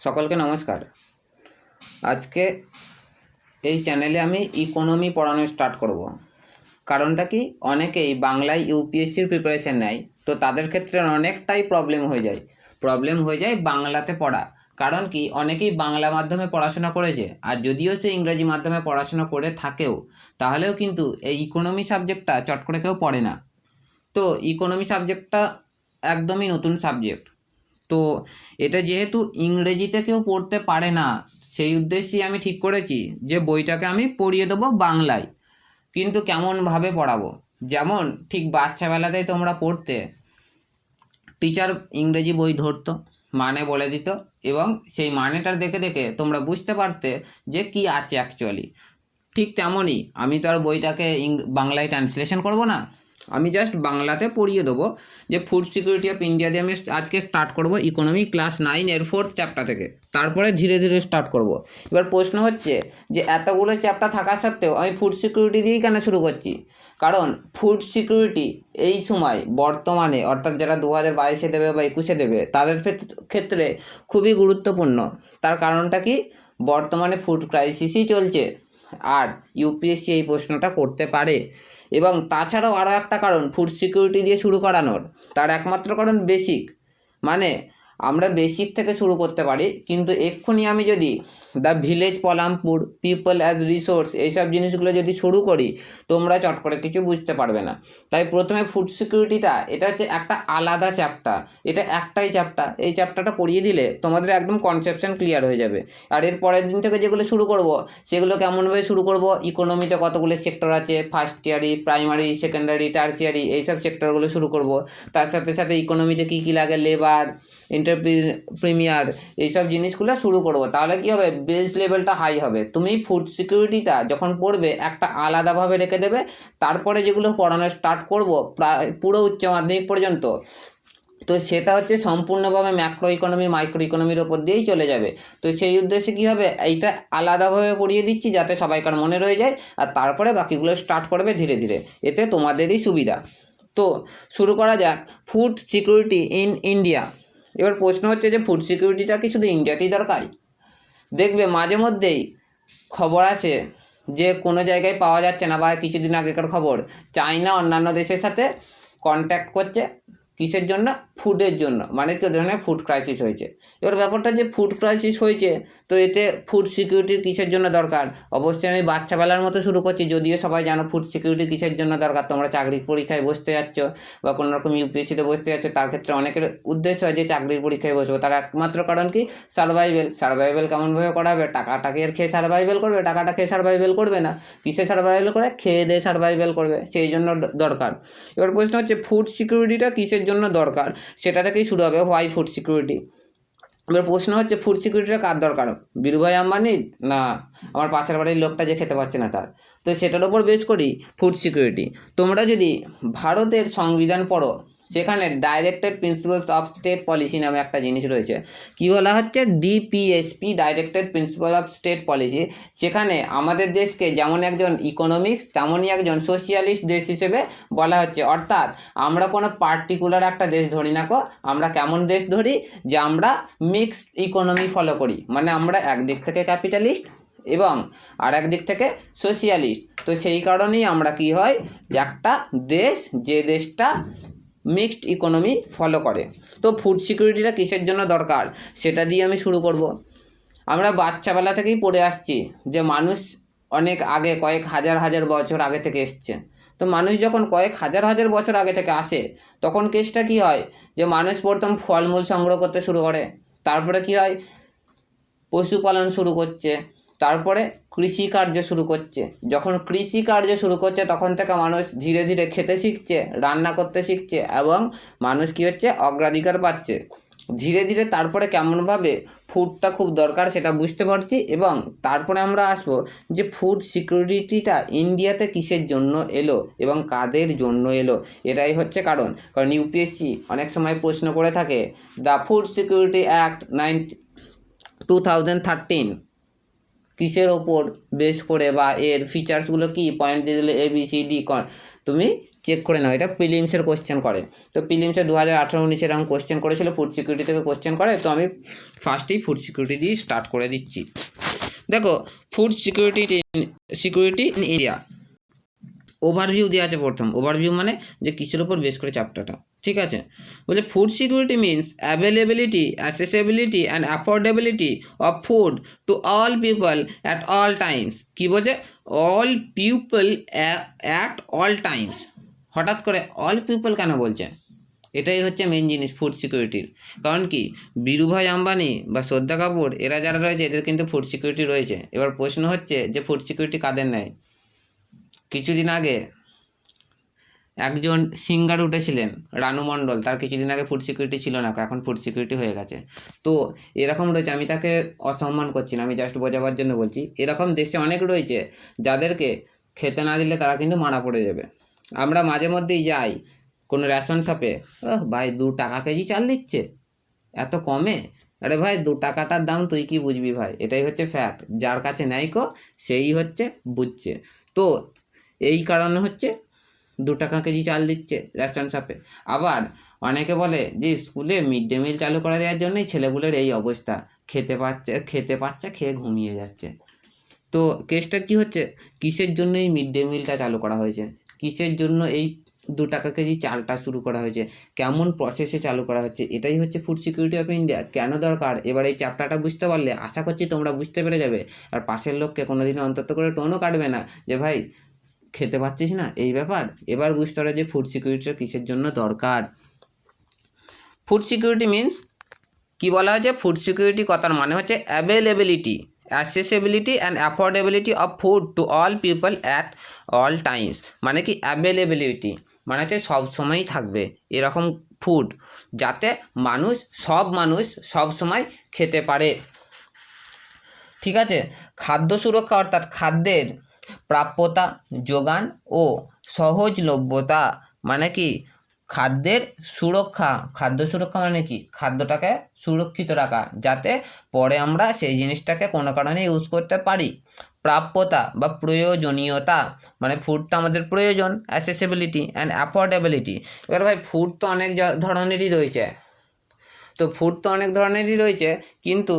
সকলকে নমস্কার। আজকে এই চ্যানেলে আমি ইকোনমি পড়ানো স্টার্ট করব। কারণটা কি, অনেকেই বাংলায় ইউপিএসসির প্রিপারেশান নেয়, তো তাদের ক্ষেত্রে অনেকটাই প্রবলেম হয়ে যায় বাংলাতে পড়া। কারণ কি, অনেকেই বাংলা মাধ্যমে পড়াশোনা করেছে, আর যদিও সে ইংরেজি মাধ্যমে পড়াশোনা করে থাকেও, তাহলেও কিন্তু এই ইকোনমি সাবজেক্টটা চট করে কেউ পড়ে না। তো ইকোনমি সাবজেক্টটা একদমই নতুন সাবজেক্ট। তো এটা যেহেতু ইংরেজিতে কেউ পড়তে পারে না, সেই উদ্দেশ্যেই আমি ঠিক করেছি যে বইটাকে আমি পড়িয়ে দেবো বাংলায়। কিন্তু কেমনভাবে পড়াবো, যেমন ঠিক বাচ্চাবেলাতেই তোমরা পড়তে, টিচার ইংরেজি বই ধরতো, মানে বলে দিত, এবং সেই মানেটার দেখে দেখে তোমরা বুঝতে পারতে যে কি আছে অ্যাকচুয়ালি। ঠিক তেমনই আমি তো আর বইটাকে বাংলায় ট্রান্সলেশন করব না, আমি জাস্ট বাংলাতে পড়িয়ে দেবো যে ফুড সিকিউরিটি অফ ইন্ডিয়া দিয়ে আমি আজকে স্টার্ট করব ইকোনমি ক্লাস 9 4th চ্যাপ্টার থেকে, তারপরে ধীরে ধীরে স্টার্ট করব। এবার প্রশ্ন হচ্ছে যে এতগুলো চ্যাপ্টার থাকা সত্ত্বেও আমি ফুড সিকিউরিটি দিয়েই কেন শুরু করছি? কারণ ফুড সিকিউরিটি এই সময় বর্তমানে, অর্থাৎ যারা 2022-এ দেবে বা 21-এ দেবে, তাদের ক্ষেত্রে খুবই গুরুত্বপূর্ণ। তার কারণটা কি, বর্তমানে ফুড ক্রাইসিসই চলছে, আর ইউপিএসসি এই প্রশ্নটা করতে পারে। এবং তাছাড়াও আরও একটা কারণ ফুড সিকিউরিটি দিয়ে শুরু করানোর, তার একমাত্র কারণ বেসিক, মানে আমরা বেসিক থেকে শুরু করতে পারি। কিন্তু এক্ষুনি আমি যদি the village Palampur, people as resource, এইসব জিনিসগুলো যদি শুরু করি, তোমরা চট করে কিছু বুঝতে পারবে না। তাই প্রথমে ফুড সিকিউরিটিটা, এটা হচ্ছে একটা আলাদা চ্যাপ্টার, এটা একটাই চ্যাপ্টার। এই চ্যাপ্টারটা পড়িয়ে দিলে তোমাদের একদম কনসেপশন ক্লিয়ার হয়ে যাবে। আর এর পরের দিন থেকে যেগুলো শুরু করব, সেগুলো কেমনভাবে শুরু করব, ইকোনমিতে কতগুলো সেক্টর আছে, ফার্স্ট ইয়ারি, প্রাইমারি, সেকেন্ডারি, টার্সিয়ারি, এইসব সেক্টরগুলো শুরু করব। তার সাথে সাথে ইকোনমিতে কী কী লাগে, লেবার, এন্টারপ্রিনিয়ার, এইসব জিনিসগুলো শুরু করব। তাহলে কী হবে, বেস লেভেলটা হাই হবে। তুমি ফুড সিকিউরিটিটা যখন পড়বে একটা আলাদাভাবে রেখে দেবে, তারপরে যেগুলো পড়ানো স্টার্ট করব প্রায় পুরো উচ্চ মাধ্যমিক পর্যন্ত, তো সেটা হচ্ছে সম্পূর্ণভাবে ম্যাক্রো ইকোনমি, মাইক্রো ইকোনমির ওপর দিয়েই চলে যাবে। তো সেই উদ্দেশ্যে কী হবে, এইটা আলাদাভাবে পড়িয়ে দিচ্ছি যাতে সবাইকার মনে রয়ে যায়, আর তারপরে বাকিগুলো স্টার্ট করবে ধীরে ধীরে, এতে তোমাদেরই সুবিধা। তো শুরু করা যাক, ফুড সিকিউরিটি ইন ইন্ডিয়া। এবার প্রশ্ন হচ্ছে যে ফুড সিকিউরিটিটা কি শুধু ইন্ডিয়াতেই দরকার? দেখবে মাঝে মধ্যেই খবর আসে যে কোনো জায়গায় পাওয়া যাচ্ছে না, বা কিছুদিন আগেকার খবর, চায়না অন্যান্য দেশের সাথে কন্ট্যাক্ট করছে, কিসের জন্য? ফুডের জন্য, মানে কি ধরনের ফুড ক্রাইসিস হয়েছে। এবার ব্যাপারটা যে ফুড ক্রাইসিস হয়েছে, তো এতে ফুড সিকিউরিটির কিসের জন্য দরকার? অবশ্যই আমি বাচ্চাবেলার মতো শুরু করছি, যদিও সবাই জানো ফুড সিকিউরিটি কিসের জন্য দরকার। তোমরা চাকরির পরীক্ষায় বসতে যাচ্ছ বা কোনো রকম ইউপিএসসিতে বসতে যাচ্ছ, তার ক্ষেত্রে অনেকের উদ্দেশ্য হয় যে চাকরির পরীক্ষায় বসবো, তার একমাত্র কারণ কি, সার্ভাইভেল কেমনভাবে করা হবে? টাকাটাকে আর খেয়ে সার্ভাইভেল করবে? টাকাটা খেয়ে সার্ভাইভেল করবে না, কিসে সার্ভাইভেল করে? খেয়ে দিয়ে সার্ভাইভেল করবে, সেই জন্য দরকার। এবার প্রশ্ন হচ্ছে ফুড সিকিউরিটিটা কিসের জন্য দরকার, সেটা থেকেই শুরু হবে, হোয়াই ফুড সিকিউরিটি। এবার প্রশ্ন হচ্ছে ফুড সিকিউরিটিটা কার দরকার, বীরুভাই আম্বানির, না আমার পাশের বাড়ির লোকটা যে খেতে পাচ্ছে না তার? তো সেটার ওপর বেস করি ফুড সিকিউরিটি। তোমরা যদি ভারতের সংবিধান পড়ো, সেখানে directed principles of state policy নামে একটা জিনিস রয়েছে। কী বলা হচ্ছে? DPSP, directed principal of state policy. সেখানে আমাদের দেশকে যেমন একজন ইকোনমিক্স, তেমনই একজন সোশিয়ালিস্ট দেশ হিসেবে বলা হচ্ছে। অর্থাৎ আমরা কোনো পার্টিকুলার একটা দেশ ধরি না, আমরা কেমন দেশ ধরি, যে আমরা মিক্সড ইকোনমি ফলো করি, মানে আমরা একদিক থেকে ক্যাপিটালিস্ট এবং আর একদিক থেকে সোশিয়ালিস্ট। তো সেই কারণেই আমরা কি হয়, যে একটা দেশ, যে দেশটা মিক্সড ইকোনমি ফলো করে। তো ফুড সিকিউরিটিটা কিসের জন্য দরকার, সেটা দিয়ে আমি শুরু করব। আমরা বাচ্চাবেলা থেকেই পড়ে আসছি যে মানুষ অনেক আগে, কয়েক হাজার হাজার বছর আগে থেকে এসছে। তো মানুষ যখন কয়েক হাজার হাজার বছর আগে থেকে আসে, তখন কেসটা কী হয়, যে মানুষ প্রথম ফলমূল সংগ্রহ করতে শুরু করে, তারপরে কী হয়, পশুপালন শুরু করছে, তারপরে কৃষিকার্য শুরু করছে। যখন কৃষিকার্য শুরু করছে, তখন থেকে মানুষ ধীরে ধীরে খেতে শিখছে, রান্না করতে শিখছে, এবং মানুষ কী হচ্ছে, অগ্রাধিকার পাচ্ছে ধীরে ধীরে। তারপরে কেমনভাবে ফুডটা খুব দরকার সেটা বুঝতে পারছি, এবং তারপরে আমরা আসবো যে ফুড সিকিউরিটিটা ইন্ডিয়াতে কিসের জন্য এলো এবং কাদের জন্য এলো। এটাই হচ্ছে কারণ ইউপিএসসি অনেক সময় প্রশ্ন করে থাকে, দ্য ফুড সিকিউরিটি অ্যাক্ট 2013 কিসের ওপর বেস করে, বা এর ফিচার্সগুলো কী, পয়েন্ট দিয়ে দিলে ABCD, তুমি চেক করে নাও, এটা প্রিলিমসের কোশ্চেন করে। তো প্রিলিমসে 2018-19 এরকম কোশ্চেন করেছিল, ফুড সিকিউরিটি থেকে কোশ্চেন করে। তো আমি ফার্স্টেই ফুড সিকিউরিটি দিয়ে স্টার্ট করে দিচ্ছি। দেখো, food security in India overview দেওয়া আছে প্রথম। ওভারভিউ মানে যে কিসের ওপর বেস করে চ্যাপ্টারটা, ঠিক আছে। বলে food security means availability, accessibility and affordability of food to all people at all times. কী বলছে? All people at all times. হঠাৎ করে অল পিপল কেন বলছে? এটাই হচ্ছে মেন জিনিস ফুড সিকিউরিটির। কারণ কি, বীরুভাই আম্বানি বা শ্রদ্ধা কাপুর এরা যারা রয়েছে এদের কিন্তু ফুড সিকিউরিটি রয়েছে। এবার প্রশ্ন হচ্ছে যে ফুড সিকিউরিটি কাদের নেয়? কিছুদিন আগে একজন সিঙ্গার উঠেছিলেন রানু মণ্ডল, তার কিছুদিন আগে ফুড সিকিউরিটি ছিল না, এখন ফুড সিকিউরিটি হয়ে গেছে। তো এরকম রয়েছে, আমি তাকে অসম্মান করছি না, আমি জাস্ট বোঝাবার জন্য বলছি। এরকম দেশে অনেক রয়েছে যাদেরকে খেতে না দিলে তারা কিন্তু মারা পড়ে যাবে। আমরা মাঝে মধ্যেই যাই কোনো রেশন শপে, ভাই 2 টাকা কেজি চাল দিচ্ছে, এত কমে। আরে ভাই 2 টাকাটার দাম তুই কি বুঝবি ভাই? এটাই হচ্ছে ফ্যাক্ট। যার কাছে নাই কো সেই হচ্ছে বুঝছে। তো এই কারণে হচ্ছে 2 টাকা কেজি চাল দিচ্ছে রেশন শপে। আবার অনেকে বলে যে স্কুলে মিড ডে মিল চালু করে দেওয়ার জন্যই ছেলেগুলোর এই অবস্থা, খেতে পাচ্ছে খেয়ে ঘুমিয়ে যাচ্ছে। তো কেসটা কি হচ্ছে? কিসের জন্য এই মিড ডে মিলটা চালু করা হয়েছে? কিসের জন্য এই 2 টাকা কেজি চালটা শুরু করা হয়েছে? কেমন প্রসেসে চালু করা হচ্ছে? এটাই হচ্ছে ফুড সিকিউরিটি অফ ইন্ডিয়া। কেন দরকার? এবার এই চ্যাপ্টারটা বুঝতে পারলে আশা করছি তোমরা বুঝতে পেরে যাবে। আর পাশের লোককে কোনোদিনও অন্তত করে টোনও কাটবে না যে ভাই খেতে পাচ্ছিস না, এই ব্যাপার। এবার বুঝতে হবে যে ফুড সিকিউরিটিটা কিসের জন্য দরকার। ফুড সিকিউরিটি মিনস কি বলা হয়েছে? ফুড সিকিউরিটি কথার মানে হচ্ছে availability, accessibility and affordability of food to all people at all times. মানে কি অ্যাভেলেবিলিটি মানে হচ্ছে সব সময়ই থাকবে এরকম ফুড, যাতে সব মানুষ সব সময় খেতে পারে, ঠিক আছে। খাদ্য সুরক্ষা অর্থাৎ খাদ্যের প্রাপ্যতা, যোগান ও সহজলভ্যতা। মানে কি খাদ্যের সুরক্ষা। খাদ্য সুরক্ষা মানে কি খাদ্যটাকে সুরক্ষিত রাখা, যাতে পরে আমরা সেই জিনিসটাকে কোনো কারণে ইউজ করতে পারি। প্রাপ্যতা বা প্রয়োজনীয়তা মানে ফুডটা আমাদের প্রয়োজন। Accessibility and affordability. এবার ভাই ফুড তো অনেক ধরনেরই রয়েছে, কিন্তু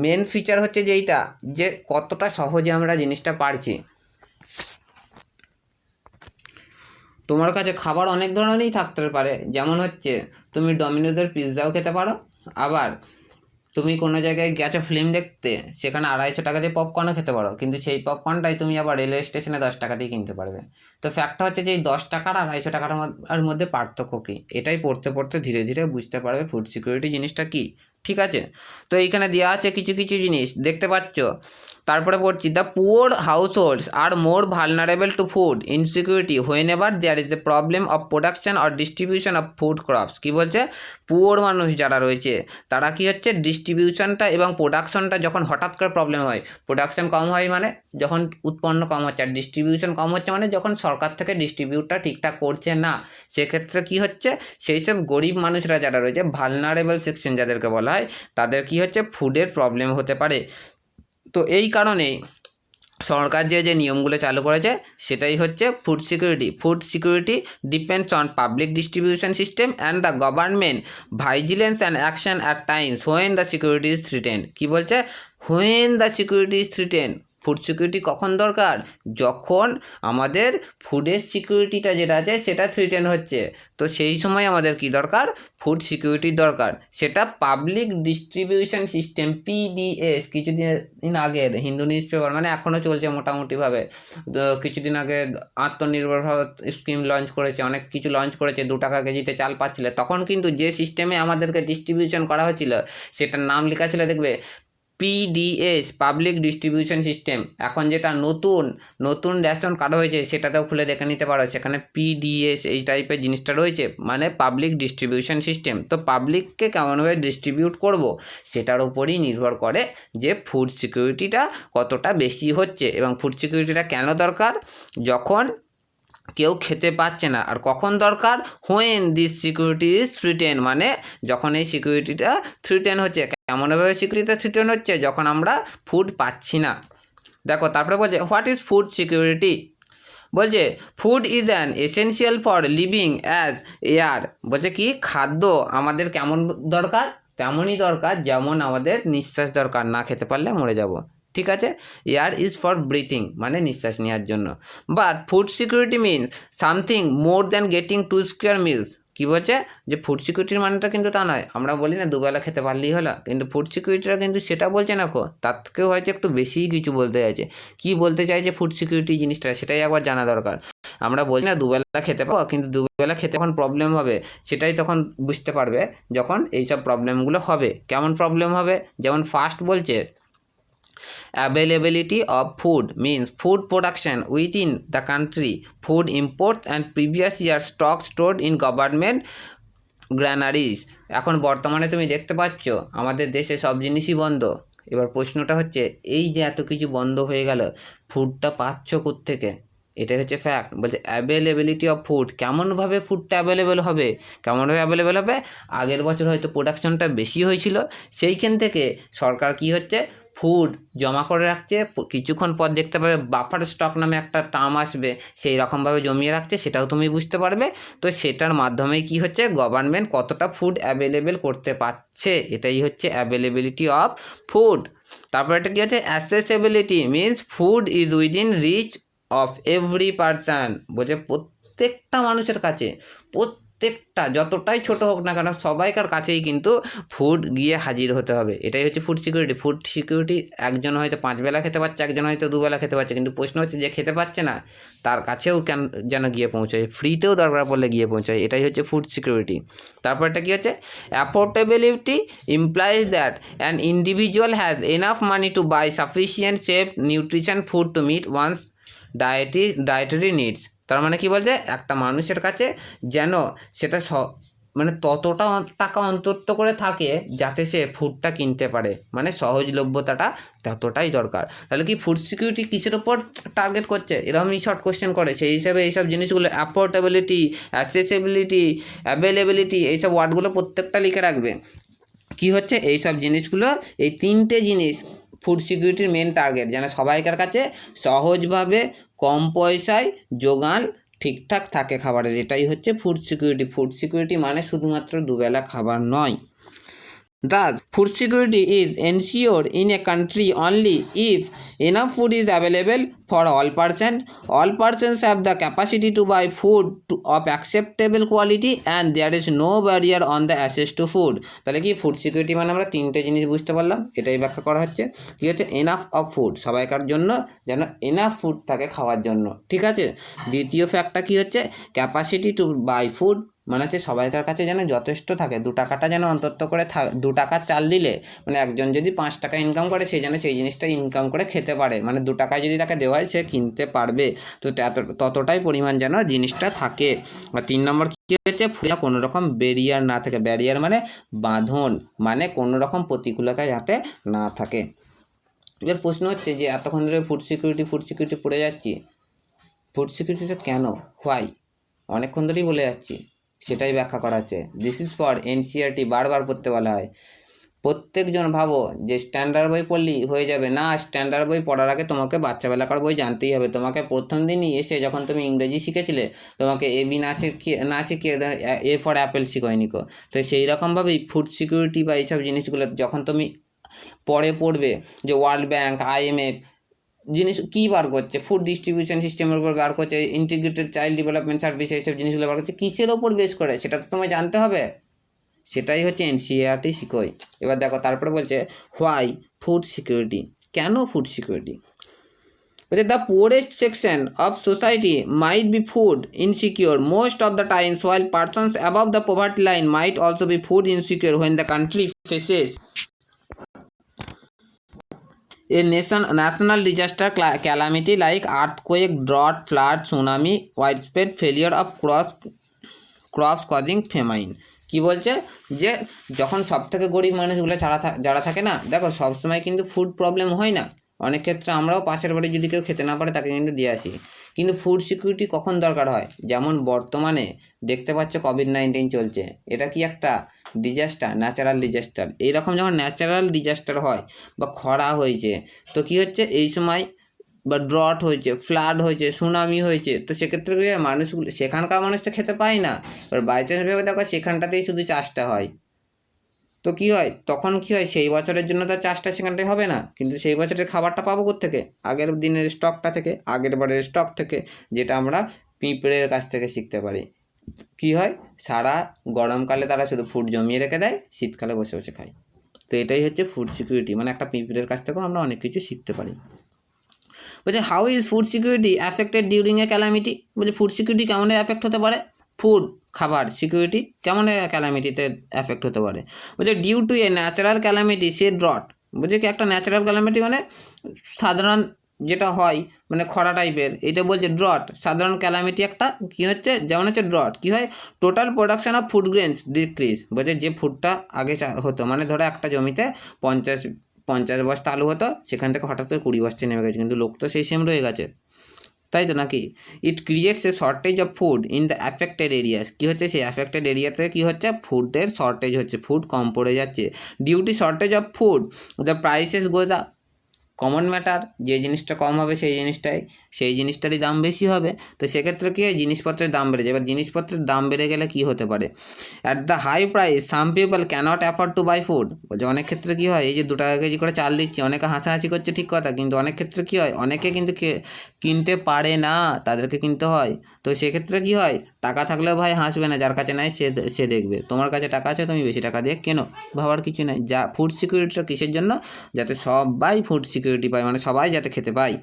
মেন ফিচার হচ্ছে যেইটা, যে কতটা সহজে আমরা জিনিসটা পারছি। তোমার কাছে খাবার অনেক ধরনেরই থাকতে পারে, যেমন হচ্ছে তুমি ডমিনোজের পিৎজাও খেতে পারো, আবার তুমি কোনো জায়গায় গেছো ফিল্ম দেখতে, সেখানে 250 টাকা দিয়ে পপকর্নও খেতে পারো, কিন্তু সেই পপকর্নটাই তুমি আবার রেলওয়ে স্টেশনে 10 টাকা দিয়ে কিনতে পারবে। তো ফ্যাক্টটা হচ্ছে যে এই 10 টাকার আর 250 টাকার মধ্যে পার্থক্য কী, এটাই পড়তে পড়তে ধীরে ধীরে বুঝতে পারবে ফুড সিকিউরিটি জিনিসটা কী, ঠিক আছে। তো এইখানে দেওয়া আছে কিছু কিছু জিনিস দেখতে পাচ্ছ। তারপরে পড়ছি, the poor households are more vulnerable to food insecurity whenever there is a problem of production or distribution of food crops. কী বলছে? পুয়ার মানুষ যারা রয়েছে তারা কি হচ্ছে ডিস্ট্রিবিউশনটা এবং প্রোডাকশনটা যখন হঠাৎ করে প্রবলেম হয়, প্রোডাকশন কম হয় মানে যখন উৎপন্ন কম হচ্ছে, আর ডিস্ট্রিবিউশন কম হচ্ছে মানে যখন সরকার থেকে ডিস্ট্রিবিউটটা ঠিকঠাক করছে না, সেক্ষেত্রে কি হচ্ছে সেই সব গরিব মানুষরা যারা রয়েছে, ভালনারেবল সেকশন যাদেরকে বলা হয়, তাদের কি হচ্ছে ফুডের প্রবলেম হতে পারে। তো এই কারণেই সরকার যে নিয়মগুলো চালু করেছে সেটাই হচ্ছে food security. Food security depends on public distribution system and the government vigilance and action at times when the security is threatened. কী বলছে? When the security is threatened. Food security কখন দরকার? যখন আমাদের ফুডের সিকিউরিটিটা যেটা আছে সেটা থ্রিটেন হচ্ছে, তো সেই সময় আমাদের কি দরকার? ফুড সিকিউরিটির দরকার। সেটা পাবলিক ডিস্ট্রিবিউশন সিস্টেম PDS। কিছুদিন আগে হিন্দু নিউজ পেপার, মানে এখনও চলছে মোটামুটিভাবে, কিছুদিন আগে আত্মনির্ভর ভারত স্কিম লঞ্চ করেছে, অনেক কিছু লঞ্চ করেছে, 2 টাকা কেজিতে চাল পাচ্ছিল। তখন কিন্তু যে সিস্টেমে আমাদেরকে ডিস্ট্রিবিউশন করা হয়েছিল সেটার নাম লেখা ছিল দেখবে PDS, পাবলিক ডিস্ট্রিবিউশন সিস্টেম। এখন যেটা নতুন রেশন কার্ড হয়েছে সেটাতেও খুলে দেখে নিতে পারো, সেখানে PDS এই টাইপের জিনিসটা রয়েছে, মানে পাবলিক ডিস্ট্রিবিউশন সিস্টেম। তো পাবলিককে কেমনভাবে ডিস্ট্রিবিউট করব সেটার উপরই নির্ভর করে যে ফুড সিকিউরিটিটা কতটা বেশি হচ্ছে। এবং ফুড সিকিউরিটিটা কেন দরকার? যখন কেউ খেতে পাচ্ছে না। আর কখন দরকার? হোয়েন দিস সিকিউরিটি ইজ থ্রিটেন, মানে যখন এই সিকিউরিটিটা থ্রিটেন হচ্ছে। কেমনভাবে সিকিউরিটিটা থ্রিটেন হচ্ছে? যখন আমরা ফুড পাচ্ছি না। দেখো তারপরে বলছে হোয়াট ইজ ফুড সিকিউরিটি। বলছে food is an essential for living as air, বলছে কি খাদ্য আমাদের কেমন দরকার, তেমনই দরকার যেমন আমাদের নিঃশ্বাস দরকার, না খেতে পারলে মরে যাব, ঠিক আছে। এয়ার ইজ ফর ব্রিথিং, মানে নিঃশ্বাস নেওয়ার জন্য। But food security means something more than getting 2 square meals. কী বলছে যে ফুড সিকিউরিটির মানেটা কিন্তু তা নয়, আমরা বলি না দুবেলা খেতে পারলেই হলো, কিন্তু ফুড সিকিউরিটিটা কিন্তু সেটা বলছে না কো, তার থেকেও হয়তো একটু বেশিই কিছু বলতে চাইছে। কী বলতে চাইছে ফুড সিকিউরিটি জিনিসটা, সেটাই একবার জানা দরকার। আমরা বলি না দুবেলা খেতে পাবো, কিন্তু দুবেলা খেতে যখন প্রবলেম হবে সেটাই তখন বুঝতে পারবে যখন এইসব প্রবলেমগুলো হবে। কেমন প্রবলেম হবে, যেমন ফার্স্ট বলছে availability of food means food production within the country, food imports and previous year stock stored in government গ্র্যানারিজ। এখন বর্তমানে তুমি দেখতে পাচ্ছ আমাদের দেশে সব জিনিসই বন্ধ। এবার প্রশ্নটা হচ্ছে এই যে এত কিছু বন্ধ হয়ে গেল, ফুডটা পাচ্ছ কোত্থেকে, এটাই হচ্ছে ফ্যাক্ট। বলছে অ্যাভেলেবিলিটি অফ ফুড, কেমনভাবে ফুডটা অ্যাভেলেবেল হবে, কেমনভাবে অ্যাভেলেবেল হবে, আগের বছর হয়তো প্রোডাকশনটা বেশি হয়েছিল, সেইখান থেকে সরকার কি হচ্ছে ফুড জমা করে রাখছে, কিছুক্ষণ পর দেখতে পাবে বাফার স্টক নামে একটা টার্ম আসবে, সেই রকমভাবে জমিয়ে রাখছে, সেটাও তুমি বুঝতে পারবে। তো সেটার মাধ্যমে কি হচ্ছে গভর্নমেন্ট কতটা ফুড অ্যাভেলেবেল করতে পারছে, এটাই হচ্ছে অ্যাভেলেবিলিটি অফ ফুড। তারপর এটা কী হচ্ছে accessibility means food is within reach of every person, বলছে প্রত্যেকটা মানুষের কাছে, প্রত্যেকটা যতটাই ছোট হোক না কেন সবাইকার কাছেই কিন্তু ফুড গিয়ে হাজির হতে হবে, এটাই হচ্ছে ফুড সিকিউরিটি। ফুড সিকিউরিটি একজন হয়তো 5 বেলা খেতে পারছে, একজন হয়তো 2 বেলা খেতে পারছে, কিন্তু প্রশ্ন হচ্ছে যে খেতে পাচ্ছে না তার কাছেও কেন যেন গিয়ে পৌঁছায়, ফ্রিতেও দরকার পড়লে গিয়ে পৌঁছায়, এটাই হচ্ছে ফুড সিকিউরিটি। তারপরটা কী হচ্ছে affordability implies that an individual has enough money to buy sufficient safe nutrition food to meet one's dietary needs. তার মানে কি বলছে একটা মানুষের কাছে যেন সেটা মানে ততটা টাকা অন্তত করে থাকে যাতে সে ফুডটা কিনতে পারে, মানে সহজলভ্যতাটা ততটাই দরকার। তাহলে কি ফুড সিকিউরিটি কিসের ওপর টার্গেট করছে, এরকমই শর্ট কোশ্চেন করে, সেই হিসাবে এইসব জিনিসগুলো অ্যাফোর্ডেবিলিটি, অ্যাসেসিবিলিটি, অ্যাভেলেবিলিটি, এইসব ওয়ার্ডগুলো প্রত্যেকটা লিখে রাখবে। কি হচ্ছে এইসব জিনিসগুলো, এই 3টে জিনিস ফুড সিকিউরিটির মেন টার্গেট, যেন সবাইকার কাছে সহজভাবে কম পয়সায় যোগান ঠিকঠাক থাকে খাবারের, এটাই হচ্ছে ফুড সিকিউরিটি। ফুড সিকিউরিটি মানে শুধুমাত্র দুবেলা খাবার নয়। Thus, food security is ensured in a country only if enough food is available for all persons. All persons have the capacity to buy food of acceptable quality and there is no barrier on the access to food. তাহলে কি food security মানে আমরা 3টে জিনিস বুঝতে পারলাম, এটাই ব্যাখ্যা করা হচ্ছে। কি হচ্ছে এনাফ অফ ফুড, সবাইকার জন্য যেন এনাফ ফুড থাকে খাওয়ার জন্য, ঠিক আছে। দ্বিতীয় ফ্যাক্টটা কি হচ্ছে ক্যাপাসিটি টু বাই ফুড, মানে হচ্ছে সবাইকার কাছে যেন যথেষ্ট থাকে, 2 টাকাটা যেন অন্তত করে 2 টাকার চাল দিলে মানে একজন যদি 5 টাকা ইনকাম করে সে যেন সেই জিনিসটা ইনকাম করে খেতে পারে, মানে 2 টাকায় যদি তাকে দেওয়া হয় সে কিনতে পারবে, তো ততটাই পরিমাণ যেন জিনিসটা থাকে। আর 3 নম্বর কী হচ্ছে কোনো রকম ব্যারিয়ার না থাকে, ব্যারিয়ার মানে বাঁধন, মানে কোনো রকম প্রতিকূলতা যাতে না থাকে। এবার প্রশ্ন হচ্ছে যে এতক্ষণ ধরে ফুড সিকিউরিটি পড়ে যাচ্ছি, ফুড সিকিউরিটিটা কেন, হোয়াই, অনেকক্ষণ ধরেই বলে যাচ্ছি, সেটাই ব্যাখ্যা করা হচ্ছে। দিস ইজ ফর এনসিআরটি, বারবার পড়তে বলা হয়। প্রত্যেকজন ভাবো যে স্ট্যান্ডার্ড বই পড়লেই হয়ে যাবে, না, স্ট্যান্ডার্ড বই পড়ার আগে তোমাকে বাচ্চাবেলাকার বই জানতেই হবে। তোমাকে প্রথম দিনই এসে যখন তুমি ইংরেজি শিখেছিলে তোমাকে এবি না শিখিয়ে এ ফর অ্যাপেল শিখোয়নি কো, তো সেই রকমভাবেই ফুড সিকিউরিটি বা এইসব জিনিসগুলো যখন তুমি পরে পড়বে যে ওয়ার্ল্ড ব্যাংক, IMF জিনিস কী বার করছে, ফুড ডিস্ট্রিবিউশন সিস্টেমের উপর বার করছে, ইন্টিগ্রেটেড চাইল্ড ডেভেলপমেন্ট সার্ভিস, এইসব জিনিসগুলো বার করছে, কিসের ওপর বেস করে সেটা তো তোমায় জানতে হবে, সেটাই হচ্ছে এনসিআরটি শিখোয়। এবার দেখো তারপরে বলছে হোয়াই ফুড সিকিউরিটি, কেন ফুড সিকিউরিটি, বলছে the poorest section of society might be food insecure most of the Times while persons above the poverty line might also be food insecure when the country faces a national disaster calamity like earthquake, drought, flood, tsunami, widespread failure of crops causing famine. কি বলছে যে যখন সব থেকে গরিব মানুষগুলো যারা থাকে না, দেখো সবসময় কিন্তু ফুড প্রবলেম হয় না, অনেক ক্ষেত্রে আমরাও পাশের বাড়ি যদি কেউ খেতে না পারে তাকে কিন্তু দিয়ে আসি, কিন্তু ফুড সিকিউরিটি কখন দরকার হয়, যেমন বর্তমানে দেখতে পাচ্ছ কোভিড-19 চলছে, এটা কি একটা ডিজাস্টার, ন্যাচারাল ডিজাস্টার। এইরকম যখন ন্যাচারাল ডিজাস্টার হয় বা খরা হয়েছে তো কি হচ্ছে এই সময় বা ড্রট হয়েছে, ফ্লাড হয়েছে, সুনামি হয়েছে, তো সেক্ষেত্রে কী হয়, মানুষগুলো সেখানকার মানুষ তো খেতে পায় না। এবার বাই চান্স ভেবে দেখো সেখানটাতেই শুধু চাষটা হয়, তো কী হয় তখন কী হয়, সেই বছরের জন্য তো চাষটা সেখানটায় হবে না, কিন্তু সেই বছরের খাবারটা পাবো কোত্থেকে, আগের দিনের স্টকটা থেকে, আগের বারের স্টক থেকে, যেটা আমরা পিঁপড়ের কাছ থেকে শিখতে পারি। কী হয়, সারা গরমকালে তারা শুধু ফুড জমিয়ে রেখে দেয়, শীতকালে বসে বসে খায়। তো এটাই হচ্ছে ফুড সিকিউরিটি, মানে একটা পিঁপড়ের কাছ থেকেও আমরা অনেক কিছু শিখতে পারি। বলছে how is food security affected during a calamity. বলছে ফুড সিকিউরিটি কেমন অ্যাফেক্ট হতে পারে, ফুড খাবার সিকিউরিটি কেমন ক্যালামিটিতে অ্যাফেক্ট হতে পারে। বলছে due to a natural calamity say drought. বলছে কি একটা ন্যাচারাল ক্যালামিটি মানে সাধারণ যেটা হয় মানে খরা টাইপের, এটা বলছে ড্রট। সাধারণ ক্যালামিটি একটা কী হচ্ছে, যেমন হচ্ছে ড্রট, কী হয় total production of food grains decrease. বলছে যে ফুডটা আগে হতো, মানে ধরো একটা জমিতে 50 বস্তা আলু হতো, সেখান থেকে হঠাৎ করে 20 বস্তায় নেমে গেছে, কিন্তু লোক তো সেই সেম রয়ে গেছে, তাই তো নাকি। It creates a shortage of food in the affected areas. কী হচ্ছে সেই অ্যাফেক্টেড এরিয়াতে কী হচ্ছে, ফুডের শর্টেজ হচ্ছে, ফুড কম পড়ে যাচ্ছে। Duty shortage of food the prices goes up. Common matter, যে জিনিসটা কম হবে সেই জিনিসটারই দাম বেশি হবে। তো সেক্ষেত্রে কী হয়, জিনিসপত্রের দাম বেড়ে যায়। এবার জিনিসপত্রের দাম বেড়ে গেলে কী হতে পারে, at the high price some people cannot afford to buy food. বলছে অনেক ক্ষেত্রে কী হয়, এই যে 2 টাকা কেজি করে চাল দিচ্ছে, অনেকে হাসাহাসি করছে ঠিক কথা, কিন্তু অনেক ক্ষেত্রে কী হয়, অনেকে কিন্তু কিনতে পারে না, তাদেরকে কিনতে হয়। তো সেক্ষেত্রে কী হয়, টাকা থাকলেও ভাই হাসবে না, যার কাছে নাই সে দেখবে। তোমার কাছে টাকা আছে, তুমি বেশি টাকা দিয়ে কেনো, ভাবার কিছু নাই। যা ফুড সিকিউরিটিটা কিসের জন্য, যাতে সবাই ফুড সিকিউরিটি পায়, মানে সবাই যাতে খেতে পায়।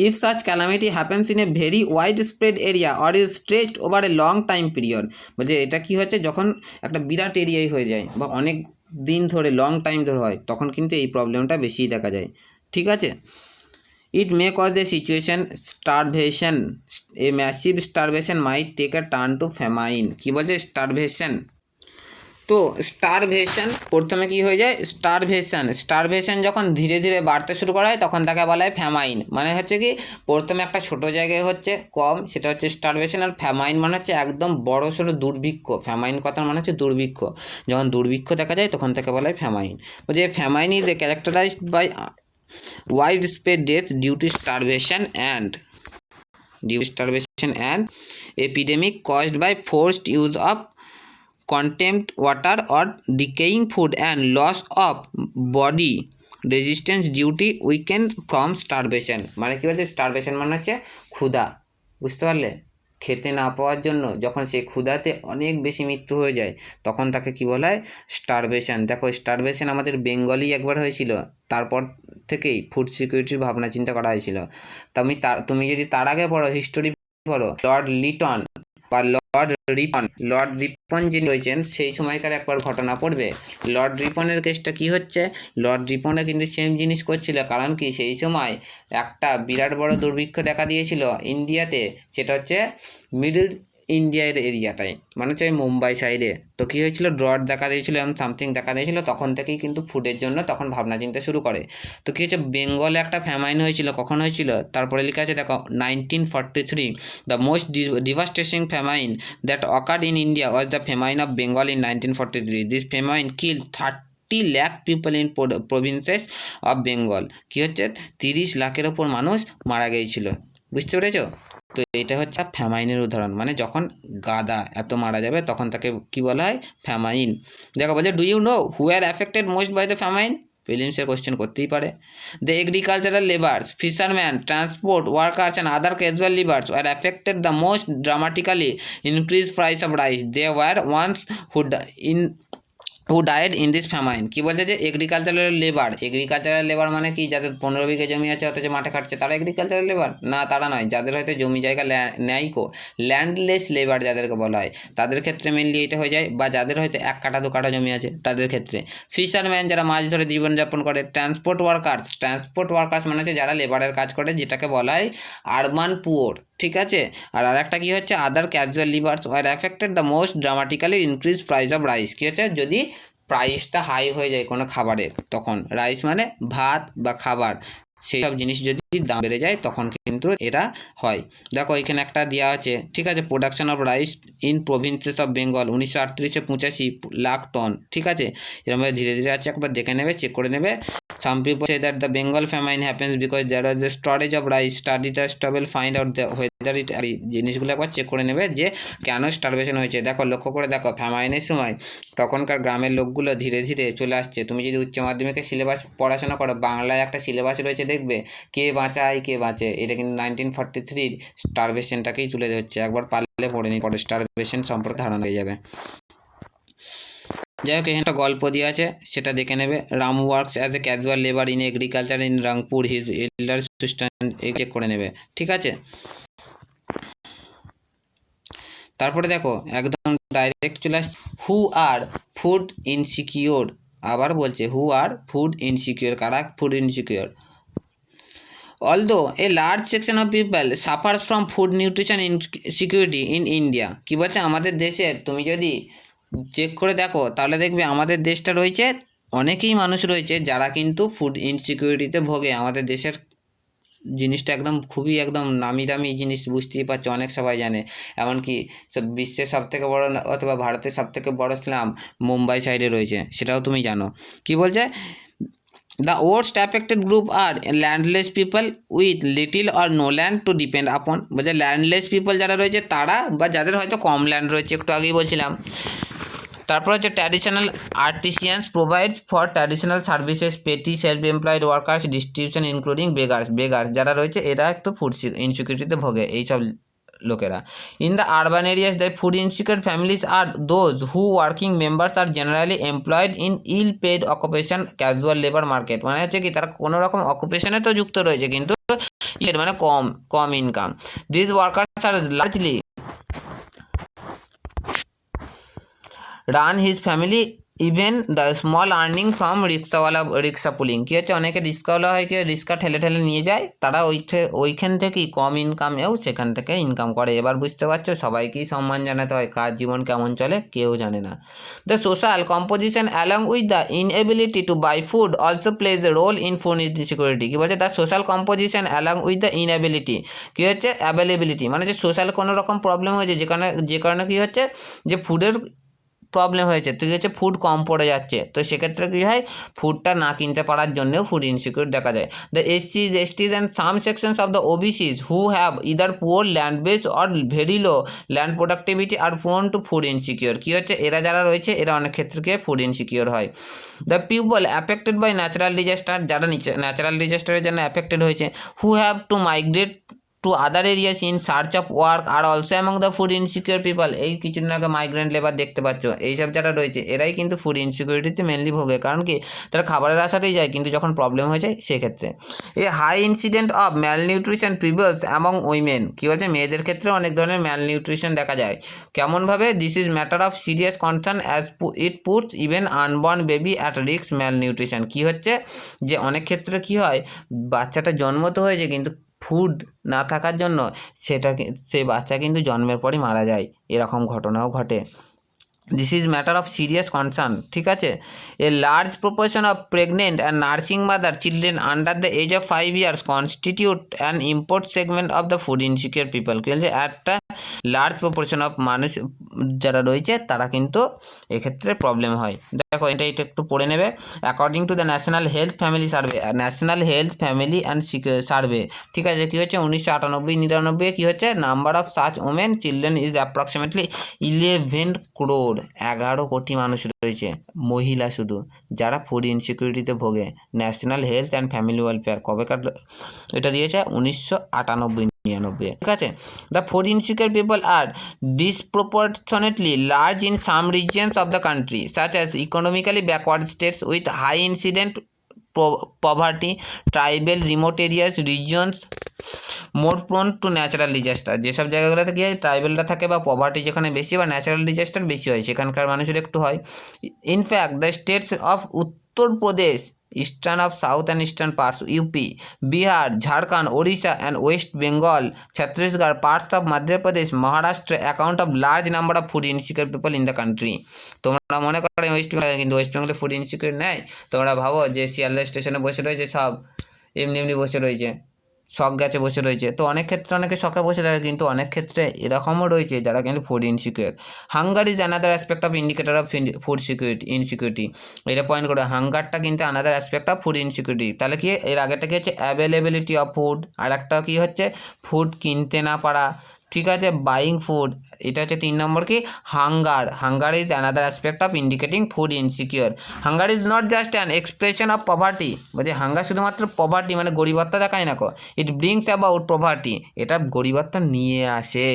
If such calamity happens in a very widespread area or is stretched over a long time period, বলছে এটা কি হচ্ছে, যখন একটা বিরাট এরিয়ায় হয়ে যায় বা অনেক দিন ধরে লং টাইম ধরে হয়, তখন কিন্তু এই প্রবলেমটা বেশিই দেখা যায়, ঠিক আছে। It may cause a situation starvation, a massive starvation might take a turn to famine. কী বলছে স্টারভেশন, তো স্টারভেশন প্রথমে কী হয়ে যায়, স্টারভেশন যখন ধীরে ধীরে বাড়তে শুরু করা হয় তখন তাকে বলা হয় ফ্যামাইন। মানে হচ্ছে কি, প্রথমে একটা ছোটো জায়গায় হচ্ছে কম, সেটা হচ্ছে স্টারভেশন, আর ফ্যামাইন মানে হচ্ছে একদম বড় সড়ো দুর্ভিক্ষ। ফ্যামাইন কথার মানে হচ্ছে দুর্ভিক্ষ, যখন দুর্ভিক্ষ দেখা যায় তখন তাকে বলা হয় ফ্যামাইন। বলছে famine is a characterized by widespread death due to starvation and epidemic caused by forced use of contempt water or decaying food and loss of body resistance due to weakened from starvation। মানে কী বলছে, starvation মানে হচ্ছে ক্ষুধা, বুঝতে পারলে, খেতে না পাওয়ার জন্য যখন সেই ক্ষুধাতে অনেক বেশি মৃত্যু হয়ে যায় তখন তাকে কী বলা হয়, স্টারভেশন। দেখো স্টারভেশন আমাদের বেঙ্গলি একবার হয়েছিল, তারপর থেকেই ফুড সিকিউরিটির ভাবনা চিন্তা করা হয়েছিল। তুমি যদি তার আগে পড়ো, হিস্টোরি পড়ো, লর্ড লিটন বা লর্ড রিপন যিনি হয়েছেন সেই সময়কার একবার ঘটনা পড়বে। লর্ড রিপনের কেসটা কি হচ্ছে, লর্ড রিপনে কিন্তু সেম জিনিস করছিল। কারণ কি, সেই সময় একটা বিরাট বড় দুর্ভিক্ষ দেখা দিয়েছিল ইন্ডিয়াতে, সেটা হচ্ছে মিডল ইন্ডিয়ার এরিয়াটায়, মানে হচ্ছে মুম্বাই সাইডে। তো কী হয়েছিল, ড্রট দেখা দিয়েছিল এবং সামথিং দেখা দিয়েছিল, তখন থেকেই কিন্তু ফুডের জন্য তখন ভাবনা চিন্তা শুরু করে। তো কী হচ্ছে, বেঙ্গলে একটা ফ্যামাইন হয়েছিল, কখন হয়েছিল, তারপরে লেখা আছে দেখো 1943, the most devastation famine that occurred in India was the famine of Bengal in 1943। This famine kill 30 lakh people in provinces of Bengal. কী হচ্ছে, 30 লাখের ওপর মানুষ মারা গিয়েছিল, বুঝতে পেরেছো। তো এটা হচ্ছে ফ্যামাইনের উদাহরণ, মানে যখন গাদা এত মারা যাবে তখন তাকে কি বলা হয়, ফ্যামাইন। দেখো বলছে do you know who are affected most by the famine, প্রিলিমসের কোশ্চেন করতেই পারে। The agricultural labours, fisherman, transport workers and other casual labours were affected the most dramatically increase price of rice they were ones who died in this famine. কী বলছে যে agricultural labour মানে কি, যাদের 15 বিঘে জমি আছে অথচ মাঠে খাটছে তারা এগ্রিকালচারাল লেবার না, তারা নয়। যাদের হয়তো জমি জায়গা নেয়কো, ল্যান্ডলেস লেবার যাদেরকে বলা হয়, তাদের ক্ষেত্রে মেনলি এটা হয়ে যায়। বা যাদের হয়তো 1 কাঠা 2 কাঠা জমি আছে তাদের ক্ষেত্রে। ফিশারম্যান, যারা মাছ ধরে জীবনযাপন করে। ট্রান্সপোর্ট ওয়ার্কার্স মানে হচ্ছে যারা লেবারের কাজ করে, যেটাকে বলা হয় আরবান পুওর, ঠিক আছে। আর আরেকটা কী হচ্ছে, other casual labours were affected the most dramatically increase price of rice. কী হচ্ছে, যদি প্রাইসটা হাই হয়ে যায় কোনো খাবারের, তখন রাইস মানে ভাত বা খাবার, সেই সব জিনিস যদি দাম বেড়ে যায় তখন কিন্তু এটা হয়। দেখো এখানে একটা দেওয়া আছে, ঠিক আছে, production of rice in provinces of Bengal 1938-85 lakh ton, ঠিক আছে। এরকমভাবে ধীরে ধীরে আছে, একবার দেখে নেবে, চেক করে নেবে। Some people say that the Bengal famine happens because there was a shortage of rice. Study the stable find out whether it জিনিসগুলো একবার চেক করে নেবে যে কেন স্টারভেশন হয়েছে। দেখো লক্ষ্য করে দেখো, ফ্যামাইনের সময় তখনকার গ্রামের লোকগুলো ধীরে ধীরে চলে আসছে। তুমি যদি উচ্চ মাধ্যমিকের সিলেবাস পড়াশোনা করো, বাংলায় একটা সিলেবাস রয়েছে দেখবে, কে বাঁচায় কে বাঁচে, এটা কিন্তু 1943 স্টারভেশনটাকেই তুলে ধরছে। একবার পারলে পড়ে নি, পরে স্টারভেশন সম্পর্কে ধারণা হয়ে যাবে। যাই হোক, এখানে একটা গল্প দিয়ে আছে, সেটা দেখে নেবে। Ram works as a casual labour in agriculture in Rangpur, his elder sister, এই চেক করে নেবে, ঠিক আছে। তারপরে দেখো একদম ডাইরেক্ট চলে আসছে, হু আর ফুড ইনসিকিওর। আবার বলছে হু আর ফুড ইনসিকিওর, কারা food insecure? Although a large section of people suffers from food nutrition insecurity in India, কি বলছে আমাদের দেশের, তুমি যদি চেক করে দেখো তাহলে দেখবে আমাদের দেশটা রয়েছে, অনেকেই মানুষ রয়েছে যারা কিন্তু ফুড ইনসিকিউরিটিতে ভোগে। আমাদের দেশের জিনিসটা একদম খুবই একদম নামি দামি জিনিস, বুঝতেই পারছো, অনেক সবাই জানে। এমনকি বিশ্বের সবথেকে বড় অথবা ভারতের সবথেকে বড় স্লাম মুম্বাই সাইডে রয়েছে, সেটাও তুমি জানো। কি বলছে? The worst affected group are landless people with little or no land to depend upon। বলছে ল্যান্ডলেস পিপল যারা রয়েছে তারা, বা যাদের হয়তো কম ল্যান্ড রয়েছে, একটু আগেই বলছিলাম। তারপর হচ্ছে traditional artisans provide for traditional services, petty self employed workers, distribution including beggars যারা রয়েছে এরা একটু ফুড ইনসিকিউরিটিতে ভোগে, এইসব লোকেরা। In the urban areas the food insecure families are those who working members are generally employed in ill paid occupation, casual labour market. মানে হচ্ছে কি, তারা কোনো রকম অকুপেশনে তো যুক্ত রয়েছে কিন্তু মানে কম income. This workers are largely run his family even the small earning from rickshaw pulling. কী হচ্ছে, অনেকে রিক্সাওয়ালা হয়, কি রিক্সা ঠেলে নিয়ে যায়, তারা ওইখান থেকেই কম ইনকামেও সেখান থেকে ইনকাম করে। এবার বুঝতে পারছো, সবাইকেই সম্মান জানাতে হয়, কার জীবন কেমন চলে কেউ জানে না। The social composition along with the inability to buy food also plays a role in food insecurity. কী বলছে? The social composition along with the inability, কী হচ্ছে অ্যাভেলেবিলিটি, মানে যে সোশ্যাল কোনো রকম প্রবলেম হয়েছে, যে কারণে কী হচ্ছে, যে ফুডের প্রবলেম হয়েছে, তো কী হচ্ছে, ফুড কম পড়ে যাচ্ছে, তো সেক্ষেত্রে কী হয়, ফুডটা না কিনতে পারার জন্যেও ফুড ইনসিকিউর দেখা যায়। The STs and some sections of the OBCs who have either poor land base or very low land productivity are prone to food insecure. কী হচ্ছে, এরা যারা রয়েছে এরা অনেক ক্ষেত্রে গিয়ে ফুড ইনসিকিউর হয়। The people affected by natural disaster, যারা ন্যাচারাল ডিজাস্টারের জন্য অ্যাফেক্টেড হয়েছে, who have to migrate to other areas in search of work are also among the food insecure people. এই কিছুদিন আগে মাইগ্রেন্ট লেবার দেখতে পাচ্ছ, এইসব যারা রয়েছে এরাই কিন্তু ফুড ইনসিকিউরিটিতে মেনলি ভোগে। কারণ কি, তারা খাবারের আশাতেই যায়, কিন্তু যখন প্রবলেম হয়ে যায় সেক্ষেত্রে। A high incident of malnutrition prevails among women. কী বলছে, মেয়েদের ক্ষেত্রে অনেক ধরনের ম্যালনিউট্রিশন দেখা যায়। কেমনভাবে? This is matter of serious concern as it puts even unborn baby at risk malnutrition. কী হচ্ছে, যে অনেক ক্ষেত্রে কী হয়, বাচ্চাটা জন্ম তো হয়েছে কিন্তু ফুড না থাকার জন্য সেই বাচ্চা কিন্তু জন্মের পরই মারা যায়, এরকম ঘটনাও ঘটে। This is matter of serious concern, ঠিক আছে। A large proportion of pregnant and nursing mother children under the age of 5 years constitute an import segment of the food insecure people. কি বলছে, একটা লার্জ প্রপোর্শন অফ মানুষ যারা রয়েছে তারা কিন্তু এক্ষেত্রে প্রবলেম হয়। দেখো এটা একটু পড়ে নেবে। According to the national health family survey, national health family and survey, ঠিক আছে, কী হচ্ছে 1998-99 কী হচ্ছে, number of such women children is approximately 11 crore, 11 কোটি মানুষ রয়েছে মহিলা শুধু, যারা ফুড ইনসিকিউরিটিতে ভোগে। National health and family welfare কবেকার এটা দিয়েছে, 1998-99, ঠিক আছে। The food insecure people are disproportionately large in some regions of the country such as economically backward states with high incident poverty, tribal remote areas, regions more prone two natural disaster. যেসব জায়গাগুলোতে কী হয়, ট্রাইবেলরা থাকে বা poverty যেখানে বেশি বা natural disaster বেশি হয়, সেখানকার মানুষের একটু হয়। In fact the states of Uttar Pradesh, eastern of south and eastern parts, UP, Bihar, Jharkhand, Odisha and West Bengal, Chhattisgarh, parts of Madhya Pradesh, Maharashtra account of large number of food insecure people in the country. তোমরা মনে করো ওয়েস্ট বেঙ্গল, কিন্তু ওয়েস্ট বেঙ্গলে ফুড ইনসিকিউর নেই। তোমরা ভাবো যে শিয়ালদা স্টেশনে বসে রয়েছে, সব এমনি বসে রয়েছে, শখ গেছে বসে রয়েছে। তো অনেক ক্ষেত্রে অনেকে শখে বসে থাকে, কিন্তু অনেক ক্ষেত্রে এরকমও রয়েছে যারা কিন্তু food insecure. Hunger is another aspect of indicator of food insecurity. এটা পয়েন্ট করে, হাঙ্গারটা কিন্তু another aspect of food insecurity. তাহলে কি এর আগেটা কি হচ্ছে অ্যাভেলেবিলিটি অফ ফুড, আর একটা কি হচ্ছে ফুড কিনতে না পারা, ঠিক আছে, বাইং ফুড। এটা হচ্ছে 3 নম্বর কি hunger. Hunger is another aspect of indicating food insecure. Hunger is not just an expression of poverty. বলছে হাঙ্গার শুধুমাত্র পভার্টি মানে গরিবত্ব দেখায় না কো, ইট ব্রিংস অ্যাবাউট পভার্টি, এটা গরিবত্ব নিয়ে আসে।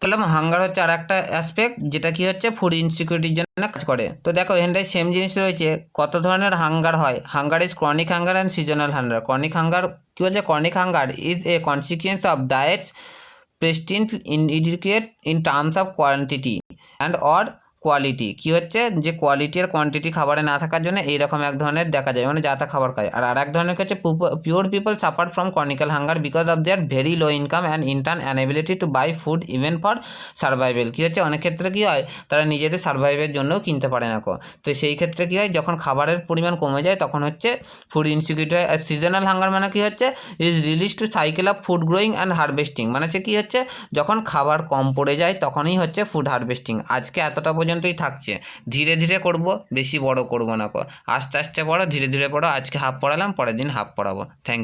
বললাম হাঙ্গার হচ্ছে আর একটা অ্যাসপেক্ট যেটা কি হচ্ছে ফুড ইনসিকিউরিটির জন্য কাজ করে। তো দেখো এখানটায় সেম জিনিস রয়েছে, কত ধরনের হাঙ্গার হয়। Hunger is chronic hunger and seasonal hunger. Chronic hunger কী বলছে, chronic hunger is a consequence of diets persistent inadequate in terms of quantity and or quality. কী হচ্ছে যে কোয়ালিটি আর কোয়ান্টিটি খাবারে না থাকার জন্য এইরকম এক ধরনের দেখা যায়, মানে যা তা খাবার খায়। আর এক ধরনের হচ্ছে poor people suffer from chronical hunger because of their very low income and in turn inability to buy food even for survival. কী হচ্ছে অনেক ক্ষেত্রে কী হয়, তারা নিজেদের সার্ভাইভের জন্যও কিনতে পারে না কো। তো সেই ক্ষেত্রে কী হয়, যখন খাবারের পরিমাণ কমে যায় তখন হচ্ছে ফুড ইনসিকিউরিটি হয়। আর সিজনাল হাঙ্গার মানে কী হচ্ছে, is relates to cycle of food growing and harvesting. মানে হচ্ছে কী হচ্ছে, যখন খাবার কম পড়ে যায় তখনই হচ্ছে ফুড হারভেস্টিং। আজকে এতটা পর্যন্তই থাকছে, ধীরে ধীরে করব, বেশি বড় করব না কো, আস্তে আস্তে পড়ো, ধীরে ধীরে পড়ো। আজকে হাফ পড়ালাম, পরের দিন হাফ পড়াবো। Thank you.